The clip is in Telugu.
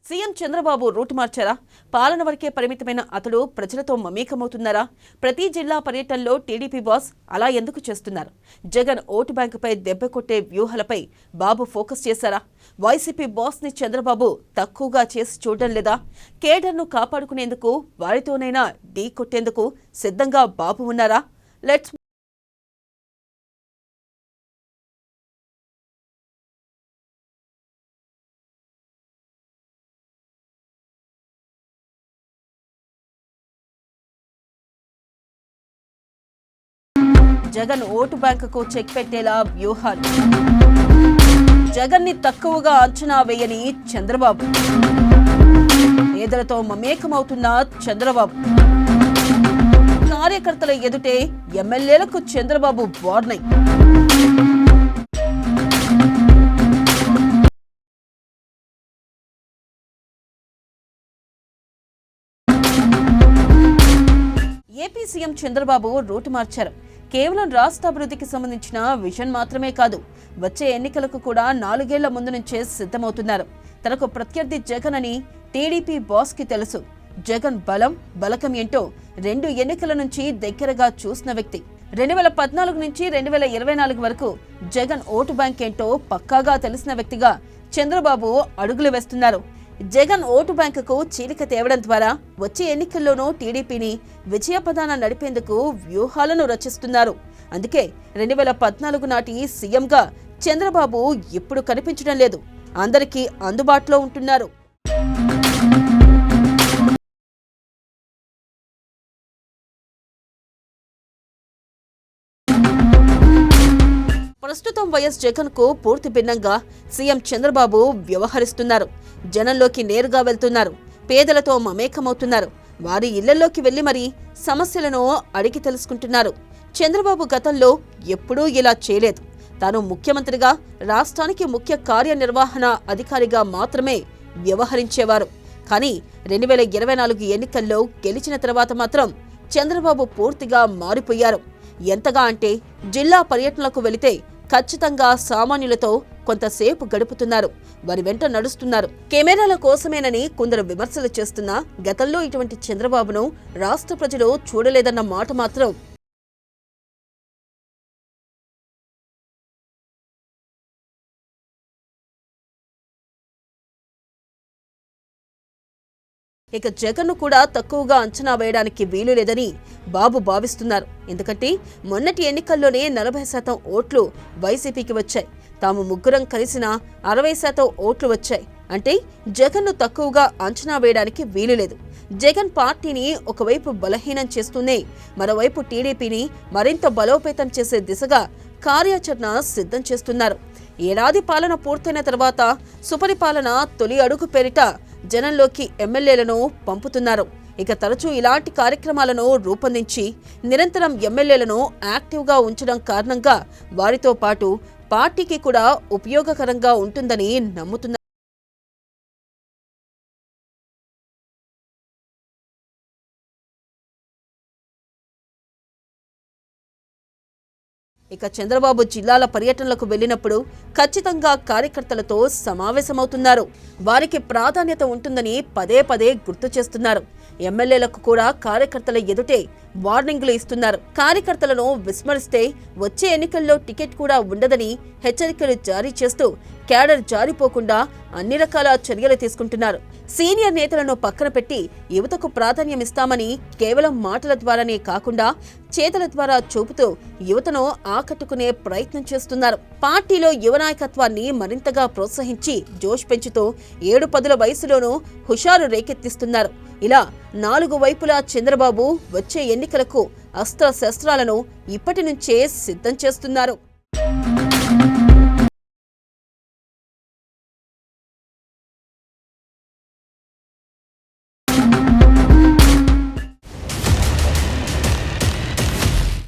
CM Chandrababu route మార్చారా? పాలన వరకే పరిమితమైన అతడు ప్రజలతో మమేకమవుతున్నారా? ప్రతి జిల్లా పర్యటనలో టీడీపీ బాస్ అలా ఎందుకు చేస్తున్నారు? జగన్ ఓటు బ్యాంకుపై దెబ్బ కొట్టే వ్యూహాలపై బాబు ఫోకస్ చేశారా? వైసీపీ బాస్ ని చంద్రబాబు తక్కువగా చేసి చూడడం లేదా? కేడర్ను కాపాడుకునేందుకు వారితోనైనా ఢీ కొట్టేందుకు సిద్ధంగా బాబు ఉన్నారా? లెట్స్ జగన్ ఓటు బ్యాంకుకు చెక్ పెట్టేలా వ్యూహాలు. జగన్ ని తక్కువగా అంచనా వేయని చంద్రబాబు. పేదలతో మమేకమవుతున్న చంద్రబాబు. కార్యకర్తల ఎదుటే ఎమ్మెల్యేలకు Chandrababu warning. AP CM Chandrababu route మార్చారు. కేవలం రాష్ట్ర అభివృద్ధికి సంబంధించిన విజన్ మాత్రమే కాదు, వచ్చే ఎన్నికలకు కూడా 4 ఏళ్ల ముందు నుంచే సిద్ధమవుతున్నారు. తనకు ప్రత్యర్థి జగన్ అని టీడీపీ బాస్ కి తెలుసు. జగన్ బలకం ఏంటో 2 ఎన్నికల నుంచి దగ్గరగా చూసిన వ్యక్తి. 2014 నుంచి 2024 వరకు జగన్ ఓటు బ్యాంక్ ఏంటో పక్కాగా తెలిసిన వ్యక్తిగా చంద్రబాబు అడుగులు వేస్తున్నారు. జగన్ ఓటు బ్యాంకుకు చీలిక తేవడం ద్వారా వచ్చే ఎన్నికల్లోనూ టీడీపీని విజయపథాన నడిపేందుకు వ్యూహాలను రచిస్తున్నారు. అందుకే 2014 నాటి సీఎంగా చంద్రబాబు ఇప్పుడు కనిపించడం లేదు, అందరికీ అందుబాటులో ఉంటున్నారు. ప్రస్తుతం వైఎస్ జగన్ కు పూర్తి భిన్నంగా సీఎం చంద్రబాబు వ్యవహరిస్తున్నారు. జనంలోకి నేరుగా వెళ్తున్నారు, పేదలతో మమేకమవుతున్నారు, వారి ఇళ్లలోకి వెళ్లి మరీ సమస్యలను అడిగి తెలుసుకుంటున్నారు. చంద్రబాబు గతంలో ఎప్పుడూ ఇలా చేయలేదు. తాను ముఖ్యమంత్రిగా రాష్ట్రానికి ముఖ్య కార్యనిర్వహణ అధికారిగా మాత్రమే వ్యవహరించేవారు. కానీ 2024 ఎన్నికల్లో గెలిచిన తర్వాత మాత్రం చంద్రబాబు పూర్తిగా మారిపోయారు. ఎంతగా అంటే జిల్లా పర్యటనలకు వెళితే ఖచ్చితంగా సామాన్యులతో కొంతసేపు గడుపుతున్నారు, వారి వెంట నడుస్తున్నారు. కెమెరాల కోసమేనని కొందరు విమర్శలు చేస్తున్నా గతంలో ఇటువంటి చంద్రబాబును రాష్ట్ర ప్రజలు చూడలేదన్న మాట మాత్రం ఇక జగన్ను కూడా తక్కువగా అంచనా వేయడానికి వీలు లేదని బాబు భావిస్తున్నారు. ఎందుకంటే మొన్నటి ఎన్నికల్లోనే 40% ఓట్లు వైసీపీకి వచ్చాయి. తాము ముగ్గురం కలిసిన 60% ఓట్లు వచ్చాయి. అంటే జగన్ను తక్కువగా అంచనా వేయడానికి వీలు లేదు. జగన్ పార్టీని ఒకవైపు బలహీనం చేస్తూనే మరోవైపు టీడీపీని మరింత బలోపేతం చేసే దిశగా కార్యాచరణ సిద్ధం చేస్తున్నారు. ఏడాది పాలన పూర్తయిన తర్వాత సుపరిపాలన తొలి అడుగు పేరిట జనంలోకి ఎమ్మెల్యేలను పంపుతున్నారు. ఇక తరచూ ఇలాంటి కార్యక్రమాలను రూపొందించి నిరంతరం ఎమ్మెల్యేలను యాక్టివ్గా ఉంచడం కారణంగా వారితో పాటు పార్టీకి కూడా ఉపయోగకరంగా ఉంటుందని నమ్ముతున్నారు. ఇక చంద్రబాబు జిల్లాల పర్యటనలకు వెళ్లినప్పుడు ఖచ్చితంగా కార్యకర్తలతో సమావేశమవుతున్నారు. వారికి ప్రాధాన్యత ఉంటుందని పదే పదే గుర్తు చేస్తున్నారు. ఎమ్మెల్యేలకు కూడా కార్యకర్తల ఎదుటే వార్నింగ్లు ఇస్తున్నారు. కార్యకర్తలను విస్మరిస్తే వచ్చే ఎన్నికల్లో టికెట్ కూడా ఉండదని హెచ్చరికలు జారీ చేస్తూ క్యాడర్ జారిపోకుండా అన్ని రకాల చర్యలు తీసుకుంటున్నారు. సీనియర్ నేతలను పక్కన పెట్టి యువతకు ప్రాధాన్యమిస్తామని కేవలం మాటల ద్వారానే కాకుండా చేతల ద్వారా చూపుతూ యువతను ఆకట్టుకునే ప్రయత్నం చేస్తున్నారు. పార్టీలో యువ నాయకత్వాన్ని మరింతగా ప్రోత్సహించి జోష్ పెంచుతూ 7-10 వయసులోనూ హుషారు రేకెత్తిస్తున్నారు. ఇలా 4 వైపులా చంద్రబాబు వచ్చే ఎన్నికలకు అస్త్ర శస్త్రాలను ఇప్పటి నుంచే సిద్ధం చేస్తున్నారు.